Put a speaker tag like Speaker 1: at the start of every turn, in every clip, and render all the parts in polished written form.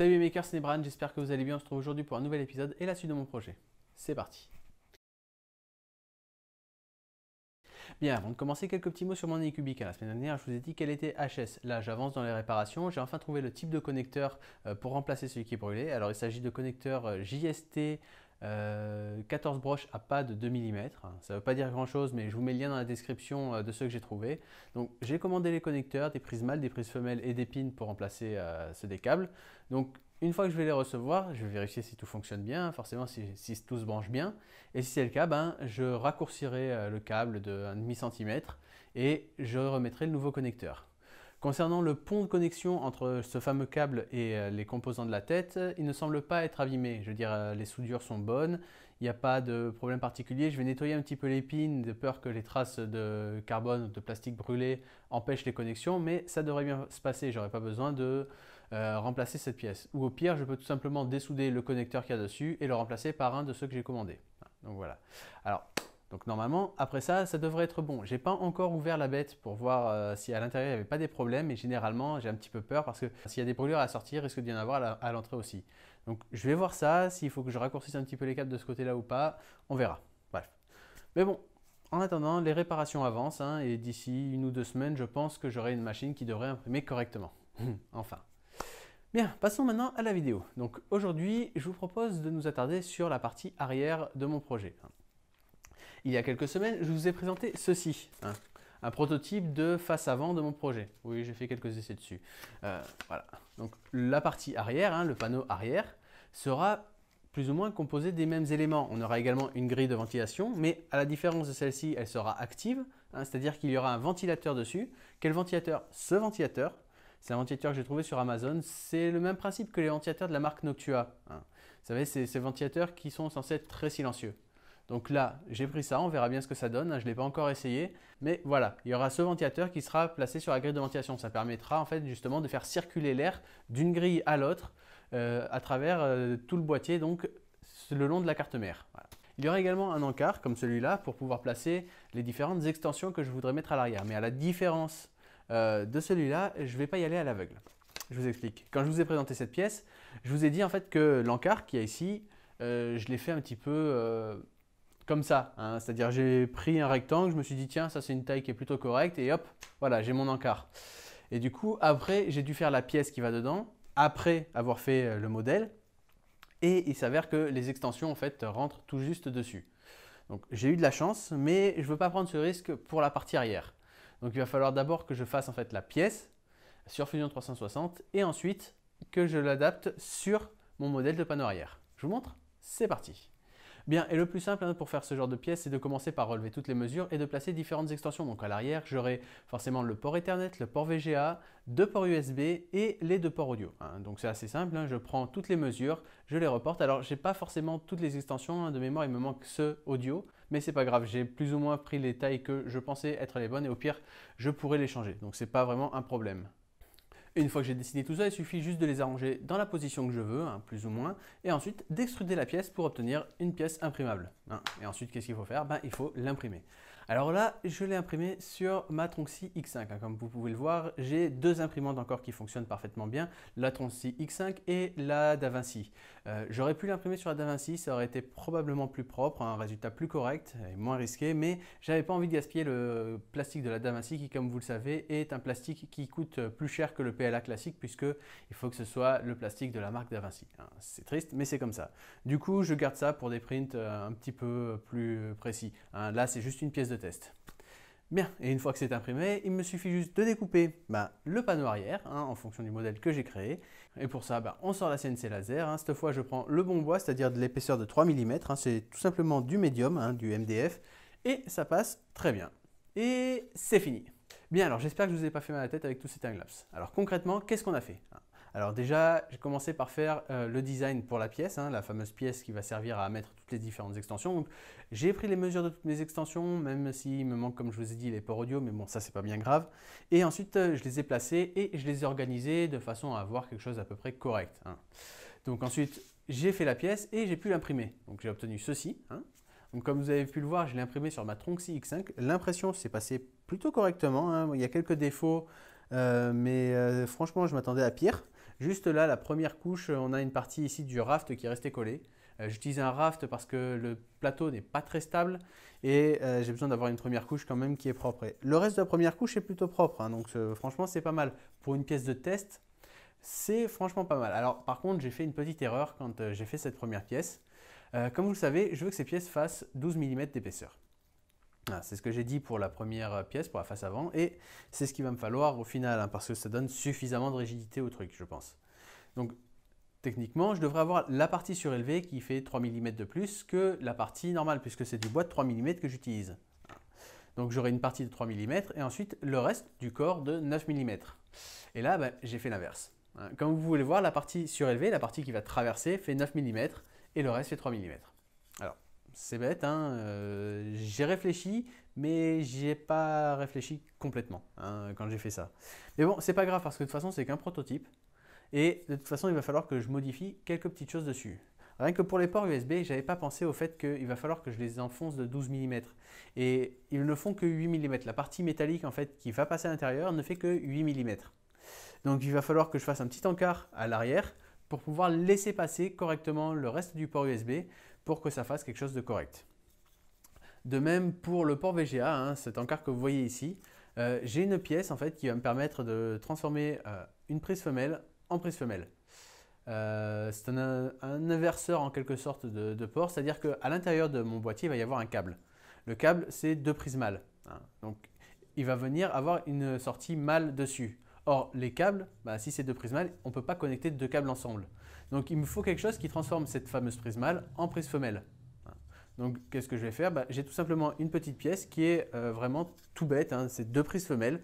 Speaker 1: Salut les makers, c'est Nebran, j'espère que vous allez bien. On se trouve aujourd'hui pour un nouvel épisode et la suite de mon projet. C'est parti. Bien, avant de commencer, quelques petits mots sur mon Anycubic. La semaine dernière, je vous ai dit qu'elle était HS. Là, j'avance dans les réparations. J'ai enfin trouvé le type de connecteur pour remplacer celui qui est brûlé. Alors, il s'agit de connecteur JST 14 broches à pas de 2 mm. Ça ne veut pas dire grand chose, mais je vous mets le lien dans la description de ceux que j'ai trouvés. Donc, j'ai commandé les connecteurs, des prises mâles, des prises femelles et des pins pour remplacer ceux des câbles. Donc, une fois que je vais les recevoir, je vais vérifier si tout fonctionne bien, forcément si tout se branche bien. Et si c'est le cas, je raccourcirai le câble de 1,5 cm et je remettrai le nouveau connecteur. Concernant le pont de connexion entre ce fameux câble et les composants de la tête, il ne semble pas être abîmé. Je veux dire, les soudures sont bonnes, il n'y a pas de problème particulier. Je vais nettoyer un petit peu les pins de peur que les traces de carbone ou de plastique brûlé empêchent les connexions, mais ça devrait bien se passer. Je n'aurai pas besoin de remplacer cette pièce. Ou au pire, je peux tout simplement dessouder le connecteur qu'il y a dessus et le remplacer par un de ceux que j'ai commandés. Donc voilà. Donc normalement, après ça, ça devrait être bon. J'ai pas encore ouvert la bête pour voir si à l'intérieur il n'y avait pas des problèmes, mais généralement j'ai un petit peu peur parce que s'il y a des brûlures à la sortie, il risque d'y en avoir à l'entrée aussi. Donc je vais voir ça, s'il faut que je raccourcisse un petit peu les câbles de ce côté-là ou pas, on verra. Bref. Mais bon, en attendant, les réparations avancent et d'ici 1 ou 2 semaines, je pense que j'aurai une machine qui devrait imprimer correctement. Enfin. Bien, passons maintenant à la vidéo. Donc aujourd'hui, je vous propose de nous attarder sur la partie arrière de mon projet. Il y a quelques semaines, je vous ai présenté ceci, un prototype de face avant de mon projet. Oui, j'ai fait quelques essais dessus. Voilà. Donc la partie arrière, le panneau arrière, sera plus ou moins composé des mêmes éléments. On aura également une grille de ventilation, mais à la différence de celle-ci, elle sera active, c'est-à-dire qu'il y aura un ventilateur dessus. Quel ventilateur? Ce ventilateur. C'est un ventilateur que j'ai trouvé sur Amazon. C'est le même principe que les ventilateurs de la marque Noctua. Vous savez, c'est ces ventilateurs qui sont censés être très silencieux. Donc là, j'ai pris ça, on verra bien ce que ça donne. Je ne l'ai pas encore essayé. Mais voilà, il y aura ce ventilateur qui sera placé sur la grille de ventilation. Ça permettra en fait justement de faire circuler l'air d'une grille à l'autre à travers tout le boîtier, donc le long de la carte mère. Voilà. Il y aura également un encart comme celui-là pour pouvoir placer les différentes extensions que je voudrais mettre à l'arrière. Mais à la différence de celui-là, je ne vais pas y aller à l'aveugle. Je vous explique. Quand je vous ai présenté cette pièce, je vous ai dit en fait que l'encart qu'il y a ici, je l'ai fait un petit peu comme ça. C'est-à-dire j'ai pris un rectangle, je me suis dit tiens, ça c'est une taille qui est plutôt correcte et hop, voilà, j'ai mon encart. Et du coup, après, j'ai dû faire la pièce qui va dedans, après avoir fait le modèle. Et il s'avère que les extensions en fait rentrent tout juste dessus. Donc j'ai eu de la chance, mais je ne veux pas prendre ce risque pour la partie arrière. Donc il va falloir d'abord que je fasse en fait la pièce sur Fusion 360 et ensuite que je l'adapte sur mon modèle de panneau arrière. Je vous montre? C'est parti. Bien, et le plus simple pour faire ce genre de pièce, c'est de commencer par relever toutes les mesures et de placer différentes extensions. Donc à l'arrière, j'aurai forcément le port Ethernet, le port VGA, 2 ports USB et les 2 ports audio. Donc c'est assez simple, je prends toutes les mesures, je les reporte. Alors je n'ai pas forcément toutes les extensions, de mémoire il me manque ce audio, mais c'est pas grave, j'ai plus ou moins pris les tailles que je pensais être les bonnes et au pire, je pourrais les changer. Donc c'est pas vraiment un problème. Et une fois que j'ai dessiné tout ça, il suffit juste de les arranger dans la position que je veux, plus ou moins, et ensuite d'extruder la pièce pour obtenir une pièce imprimable. Et ensuite, qu'est-ce qu'il faut faire? Il faut l'imprimer. Alors là, je l'ai imprimé sur ma Tronxy X5. Comme vous pouvez le voir, j'ai 2 imprimantes encore qui fonctionnent parfaitement bien, la Tronxy X5 et la DaVinci. J'aurais pu l'imprimer sur la DaVinci, ça aurait été probablement plus propre, un résultat plus correct et moins risqué, mais j'avais pas envie de gaspiller le plastique de la DaVinci qui, comme vous le savez, est un plastique qui coûte plus cher que le PLA classique puisqu'il faut que ce soit le plastique de la marque DaVinci. C'est triste, mais c'est comme ça. Du coup, je garde ça pour des prints un petit peu plus précis. Là, c'est juste une pièce de test. Bien, et une fois que c'est imprimé, il me suffit juste de découper le panneau arrière en fonction du modèle que j'ai créé. Et pour ça, on sort la CNC laser. Cette fois, je prends le bon bois, c'est-à-dire de l'épaisseur de 3 mm. C'est tout simplement du médium, du MDF. Et ça passe très bien. Et c'est fini. Bien, alors j'espère que je ne vous ai pas fait mal à la tête avec tous ces timelapses. Alors concrètement, qu'est-ce qu'on a fait? Alors déjà, j'ai commencé par faire le design pour la pièce, la fameuse pièce qui va servir à mettre toutes les différentes extensions. Donc, j'ai pris les mesures de toutes mes extensions, même s'il me manque, comme je vous ai dit, les ports audio, mais bon, ça c'est pas bien grave. Et ensuite, je les ai placés et je les ai organisés de façon à avoir quelque chose d'à peu près correct. Donc ensuite, j'ai fait la pièce et j'ai pu l'imprimer. Donc j'ai obtenu ceci. Donc comme vous avez pu le voir, je l'ai imprimé sur ma Tronxy X5. L'impression s'est passée plutôt correctement. Il y a quelques défauts, mais franchement, je m'attendais à pire. Juste là, la première couche, on a une partie ici du raft qui est resté collé. J'utilise un raft parce que le plateau n'est pas très stable et j'ai besoin d'avoir une première couche quand même qui est propre. Et le reste de la première couche est plutôt propre, hein, donc franchement c'est pas mal. Pour une pièce de test, c'est franchement pas mal. Alors par contre, j'ai fait une petite erreur quand j'ai fait cette première pièce. Comme vous le savez, je veux que ces pièces fassent 12 mm d'épaisseur. C'est ce que j'ai dit pour la première pièce, pour la face avant, et c'est ce qu'il va me falloir au final, hein, parce que ça donne suffisamment de rigidité au truc, je pense. Donc techniquement, je devrais avoir la partie surélevée qui fait 3 mm de plus que la partie normale, puisque c'est du bois de 3 mm que j'utilise. Donc j'aurai une partie de 3 mm et ensuite le reste du corps de 9 mm. Et là, j'ai fait l'inverse. Comme vous voulez voir, la partie surélevée, la partie qui va traverser, fait 9 mm et le reste fait 3 mm. Alors, c'est bête, hein, j'ai réfléchi, mais j'ai pas réfléchi complètement quand j'ai fait ça. Mais bon, c'est pas grave parce que de toute façon, c'est qu'un prototype. Et de toute façon, il va falloir que je modifie quelques petites choses dessus. Rien que pour les ports USB, je n'avais pas pensé au fait qu'il va falloir que je les enfonce de 12 mm. Et ils ne font que 8 mm. La partie métallique en fait, qui va passer à l'intérieur ne fait que 8 mm. Donc il va falloir que je fasse un petit encart à l'arrière pour pouvoir laisser passer correctement le reste du port USB pour que ça fasse quelque chose de correct. De même pour le port VGA, hein, cet encart que vous voyez ici, j'ai une pièce en fait, qui va me permettre de transformer une prise femelle en prise femelle. C'est un inverseur en quelque sorte de port, c'est-à-dire qu'à l'intérieur de mon boîtier, il va y avoir un câble. Le câble, c'est 2 prises mâles. Donc, il va venir avoir une sortie mâle dessus. Or, les câbles, si c'est 2 prises mâles, on ne peut pas connecter 2 câbles ensemble. Donc, il me faut quelque chose qui transforme cette fameuse prise mâle en prise femelle. Donc, qu'est-ce que je vais faire? J'ai tout simplement une petite pièce qui est vraiment tout bête. C'est 2 prises femelles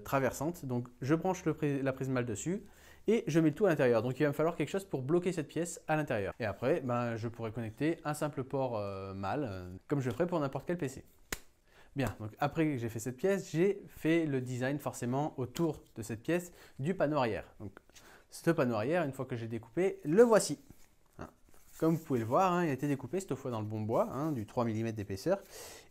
Speaker 1: traversantes. Donc, je branche la prise mâle dessus et je mets le tout à l'intérieur. Donc, il va me falloir quelque chose pour bloquer cette pièce à l'intérieur. Et après, je pourrais connecter un simple port mâle, comme je le ferais pour n'importe quel PC. Bien, donc après que j'ai fait cette pièce, j'ai fait le design forcément autour de cette pièce du panneau arrière. Donc, ce panneau arrière, une fois que j'ai découpé, le voici. Comme vous pouvez le voir, il a été découpé cette fois dans le bon bois, du 3 mm d'épaisseur.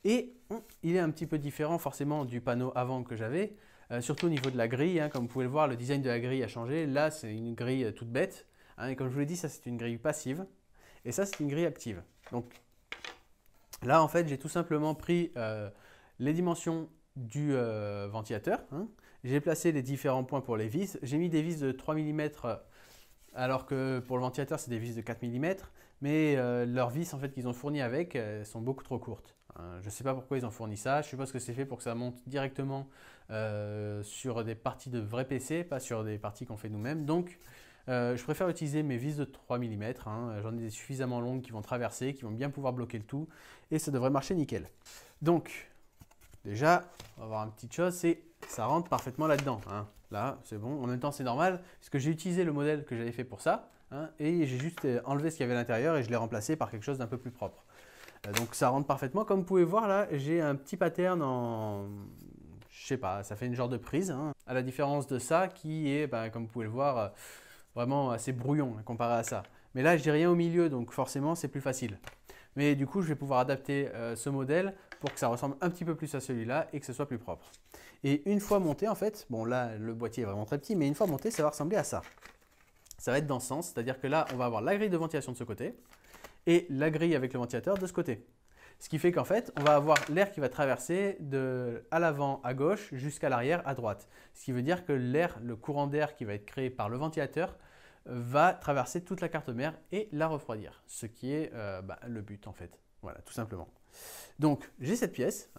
Speaker 1: Et il est un petit peu différent forcément du panneau avant que j'avais, surtout au niveau de la grille. Comme vous pouvez le voir, le design de la grille a changé. Là, c'est une grille toute bête. Et comme je vous l'ai dit, ça c'est une grille passive. Et ça, c'est une grille active. Donc là, en fait, j'ai tout simplement pris les dimensions du ventilateur. J'ai placé les différents points pour les vis. J'ai mis des vis de 3 mm alors que pour le ventilateur, c'est des vis de 4 mm, mais leurs vis en fait, qu'ils ont fournies avec sont beaucoup trop courtes. Je ne sais pas pourquoi ils ont fourni ça, je suppose que c'est fait pour que ça monte directement sur des parties de vrais PC, pas sur des parties qu'on fait nous-mêmes. Donc, je préfère utiliser mes vis de 3 mm, j'en ai des suffisamment longues qui vont traverser, qui vont bien pouvoir bloquer le tout, et ça devrait marcher nickel. Donc, déjà, on va voir une petite chose, c'est ça rentre parfaitement là-dedans. Là, c'est bon. En même temps, c'est normal puisque j'ai utilisé le modèle que j'avais fait pour ça et j'ai juste enlevé ce qu'il y avait à l'intérieur et je l'ai remplacé par quelque chose d'un peu plus propre. Donc, ça rentre parfaitement. Comme vous pouvez voir, là, j'ai un petit pattern en... Je sais pas, ça fait une genre de prise. À la différence de ça qui est, comme vous pouvez le voir, vraiment assez brouillon comparé à ça. Mais là, je n'ai rien au milieu, donc forcément, c'est plus facile. Mais du coup, je vais pouvoir adapter ce modèle pour que ça ressemble un petit peu plus à celui-là et que ce soit plus propre. Et une fois monté, en fait, bon là, le boîtier est vraiment très petit, mais une fois monté, ça va ressembler à ça. Ça va être dans ce sens, c'est-à-dire que là, on va avoir la grille de ventilation de ce côté et la grille avec le ventilateur de ce côté. Ce qui fait qu'en fait, on va avoir l'air qui va traverser à l'avant à gauche jusqu'à l'arrière à droite. Ce qui veut dire que l'air, le courant d'air qui va être créé par le ventilateur, va traverser toute la carte mère et la refroidir. Ce qui est le but en fait. Voilà, tout simplement. Donc, j'ai cette pièce.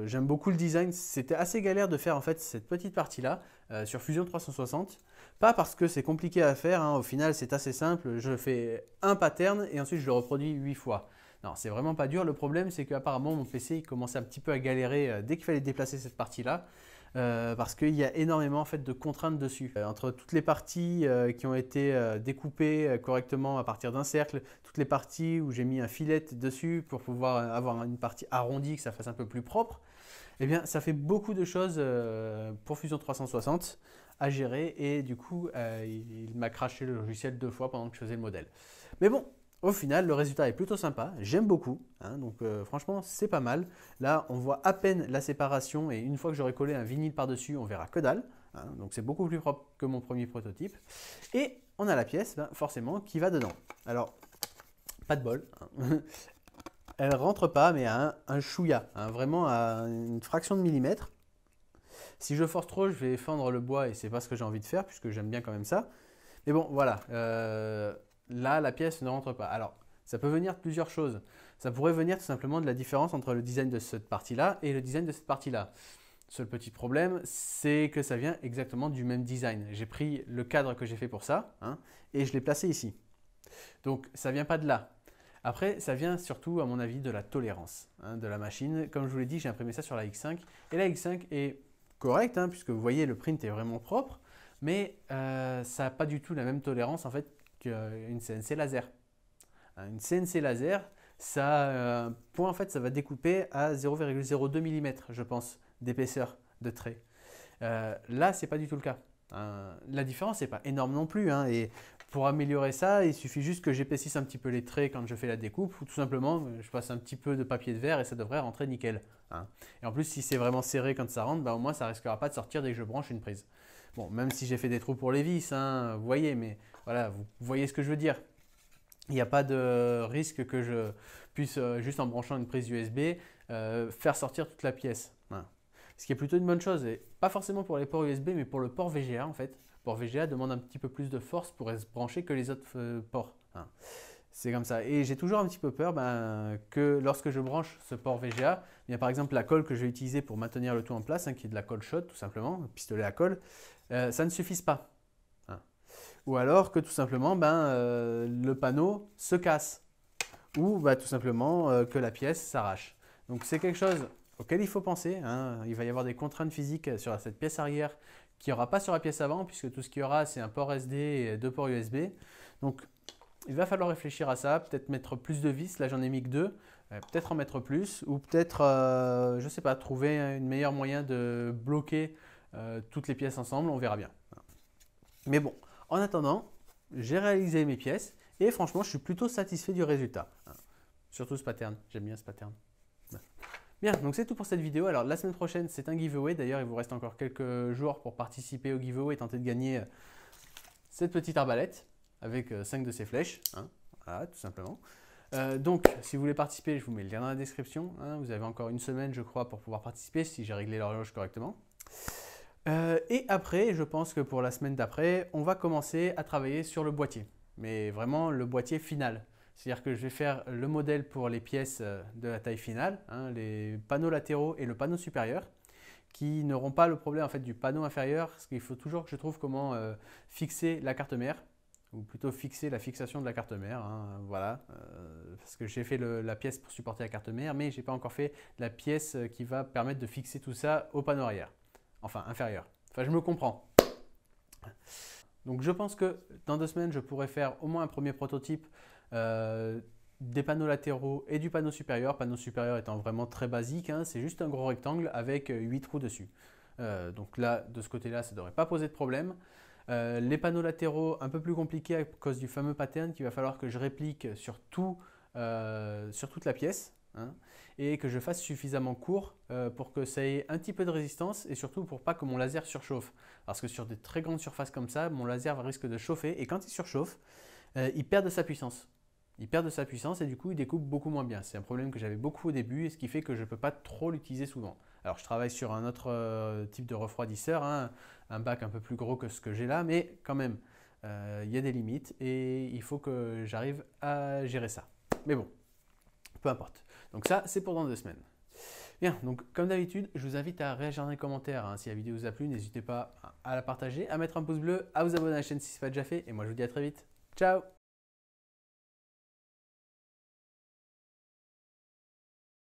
Speaker 1: J'aime beaucoup le design. C'était assez galère de faire en fait cette petite partie-là sur Fusion 360. Pas parce que c'est compliqué à faire. Au final, c'est assez simple. Je fais un pattern et ensuite je le reproduis 8 fois. Non, c'est vraiment pas dur. Le problème, c'est qu'apparemment, mon PC il commençait un petit peu à galérer dès qu'il fallait déplacer cette partie-là. Parce qu'il y a énormément en fait, de contraintes dessus. Entre toutes les parties qui ont été découpées correctement à partir d'un cercle, toutes les parties où j'ai mis un filet dessus pour pouvoir avoir une partie arrondie, que ça fasse un peu plus propre, eh bien ça fait beaucoup de choses pour Fusion 360 à gérer et du coup il m'a craché le logiciel 2 fois pendant que je faisais le modèle. Mais bon, au final, le résultat est plutôt sympa, j'aime beaucoup, donc franchement c'est pas mal. Là on voit à peine la séparation et une fois que j'aurai collé un vinyle par-dessus, on verra que dalle. hein, donc c'est beaucoup plus propre que mon premier prototype. Et on a la pièce, ben, forcément, qui va dedans. Alors, pas de bol, hein. Elle rentre pas, mais à un chouïa, hein, vraiment à une fraction de millimètre. Si je force trop, je vais fendre le bois et c'est pas ce que j'ai envie de faire, puisque j'aime bien quand même ça. Mais bon, voilà, là, la pièce ne rentre pas. Alors, ça peut venir de plusieurs choses. Ça pourrait venir tout simplement de la différence entre le design de cette partie-là et le design de cette partie-là. Seul petit problème, c'est que ça vient exactement du même design. J'ai pris le cadre que j'ai fait pour ça, hein, et je l'ai placé ici. Donc, ça ne vient pas de là. Après, ça vient surtout, à mon avis, de la tolérance, hein, de la machine. Comme je vous l'ai dit, j'ai imprimé ça sur la X5. Et la X5 est correcte, hein, puisque vous voyez, le print est vraiment propre. Mais ça n'a pas du tout la même tolérance en fait qu'une CNC laser. Une CNC laser, ça a un point en fait, ça va découper à 0,02 mm, je pense, d'épaisseur de trait. Là, c'est pas du tout le cas. La différence n'est pas énorme non plus, hein, et pour améliorer ça, il suffit juste que j'épaississe un petit peu les traits quand je fais la découpe, ou tout simplement, je passe un petit peu de papier de verre et ça devrait rentrer nickel, hein. Et en plus, si c'est vraiment serré quand ça rentre, bah, au moins ça risquera pas de sortir dès que je branche une prise. Bon, même si j'ai fait des trous pour les vis, hein, vous voyez, mais voilà, vous voyez ce que je veux dire. Il n'y a pas de risque que je puisse, juste en branchant une prise USB, faire sortir toute la pièce. Voilà. Ce qui est plutôt une bonne chose, et pas forcément pour les ports USB, mais pour le port VGA en fait. Le port VGA demande un petit peu plus de force pour se brancher que les autres ports. Hein. C'est comme ça. Et j'ai toujours un petit peu peur que lorsque je branche ce port VGA, il y a par exemple la colle que je vais utiliser pour maintenir le tout en place, hein, qui est de la colle shot tout simplement, un pistolet à colle, ça ne suffise pas. Hein. Ou alors que tout simplement le panneau se casse. Ou tout simplement que la pièce s'arrache. Donc c'est quelque chose auquel il faut penser, hein. Il va y avoir des contraintes physiques sur cette pièce arrière qu'il n'y aura pas sur la pièce avant, puisque tout ce qu'il y aura, c'est un port SD et deux ports USB. Donc il va falloir réfléchir à ça, peut-être mettre plus de vis, là j'en ai mis que deux, peut-être en mettre plus, ou peut-être, je ne sais pas, trouver un meilleur moyen de bloquer toutes les pièces ensemble, on verra bien. Mais bon, en attendant, j'ai réalisé mes pièces et franchement, je suis plutôt satisfait du résultat. Surtout ce pattern, j'aime bien ce pattern. Bien, donc c'est tout pour cette vidéo. Alors la semaine prochaine, c'est un giveaway. D'ailleurs, il vous reste encore quelques jours pour participer au giveaway et tenter de gagner cette petite arbalète avec 5 de ces flèches. Hein. Voilà, tout simplement. Donc, si vous voulez participer, je vous mets le lien dans la description. Hein. Vous avez encore une semaine, je crois, pour pouvoir participer si j'ai réglé l'horloge correctement. Et après, je pense que pour la semaine d'après, on va commencer à travailler sur le boîtier. Mais vraiment le boîtier final. C'est-à-dire que je vais faire le modèle pour les pièces de la taille finale, hein, les panneaux latéraux et le panneau supérieur, qui n'auront pas le problème en fait, du panneau inférieur, parce qu'il faut toujours que je trouve comment fixer la carte mère, ou plutôt fixer la fixation de la carte mère, hein, voilà, parce que j'ai fait la pièce pour supporter la carte mère, mais je n'ai pas encore fait la pièce qui va permettre de fixer tout ça au panneau arrière, enfin inférieur. Enfin, je me comprends. Donc je pense que dans 2 semaines, je pourrai faire au moins un premier prototype des panneaux latéraux et du panneau supérieur. Panneau supérieur étant vraiment très basique, hein, c'est juste un gros rectangle avec 8 trous dessus. Donc là, de ce côté-là, ça ne devrait pas poser de problème. Les panneaux latéraux, un peu plus compliqués à cause du fameux pattern qu'il va falloir que je réplique sur toute la pièce. Hein, et que je fasse suffisamment court pour que ça ait un petit peu de résistance et surtout pour pas que mon laser surchauffe. Parce que sur des très grandes surfaces comme ça, mon laser risque de chauffer et quand il surchauffe, il perd de sa puissance. Il perd de sa puissance et du coup il découpe beaucoup moins bien. C'est un problème que j'avais beaucoup au début et ce qui fait que je ne peux pas trop l'utiliser souvent. Alors je travaille sur un autre type de refroidisseur, hein, un bac un peu plus gros que ce que j'ai là, mais quand même, il y a des limites et il faut que j'arrive à gérer ça. Mais bon, peu importe. Donc ça, c'est pour dans 2 semaines. Bien, donc comme d'habitude, je vous invite à réagir dans les commentaires. Hein. Si la vidéo vous a plu, n'hésitez pas à la partager, à mettre un pouce bleu, à vous abonner à la chaîne si ce n'est pas déjà fait. Et moi, je vous dis à très vite. Ciao!